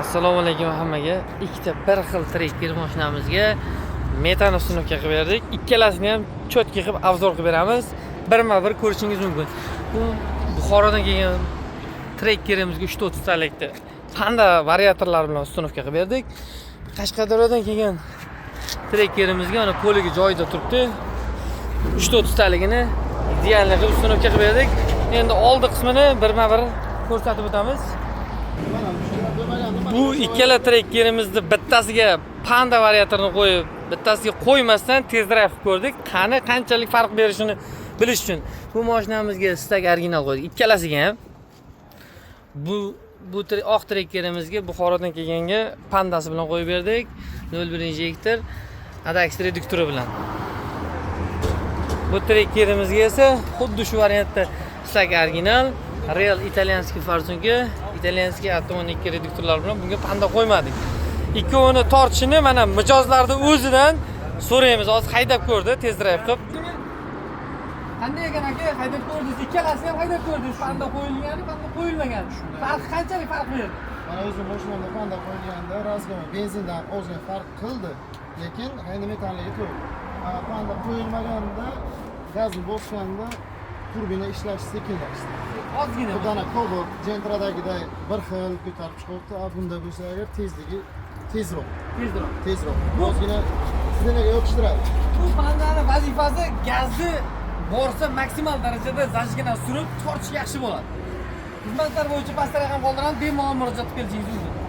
Assalomu alaykum hammaga. Ikkita bir xil trekker mashinamizga metan ustunovka qilib berdik. Ikkalasini ham cho'tka qilib avzor qilib beramiz. Birma-bir ko'rishingiz mumkin. Bu Buxorodan kelgan trekkerimizga 330 talikda panda variatorlar bilan ustunovka qilib berdik. Qashqadaryodan kelgan trekkerimizga ana poliga joyida turibdi. 330 taligini idealni qilib ustunovka qilib berdik. Endi oldi qismini birma-bir ko'rsatib o'tamiz. Bu ikkala trekkerimizni bittasiga panda variatorini qo'yib, bittasiga qo'ymasdan tezroq qilib ko'rdik. Qanchalik farq berishini bilish uchun bu mashinamizga stak original qo'ydik. Ikkalasiga ham. Bu oq trekkerimizga Buxorodan kelganga pandasi bilan qo'yib berdik. 0.1 injektor ADAX reduktori bilan. Bu trekkerimizga esa xuddi shu variantda stak original Real italyanskiy farzunga, italyanskiy atom2 reduktorlar bilan bunga panda qo'ymadik. Ikkovini tortishini mana mijozlarning o'zidan so'raymiz. Hozir haydab ko'rdi, tezroq qilib. Qanday ekan aka? Haydab ko'rdingiz, ikkalasini ham haydab ko'rdingiz. Panda qo'yilgani, panda qo'yilmagan. Farq qanchalik farq berdi? Mana o'zim mashinamda panda qo'yilganda razgoma benzindan ozgina farq qildi, lekin ayni metalligi to'g'ri. Panda qo'yilmaganda gazni bosganda turbina ishlashi sekinlashdi. Ozgina. Bundana Cobalt Gentradagiday bir xil ko'tarib chiqibdi, bunda bo'lsa agar tezligi tezroq. Ozgina sirenaga yopishtiradi. Bu pandani vazifasi gazni borsa maksimal darajada zajgina surib tortish yaxshi bo'ladi. Xizmatlar bo'yicha pastroq ham qoldiramiz, bemalol murojaat qilishingiz mumkin.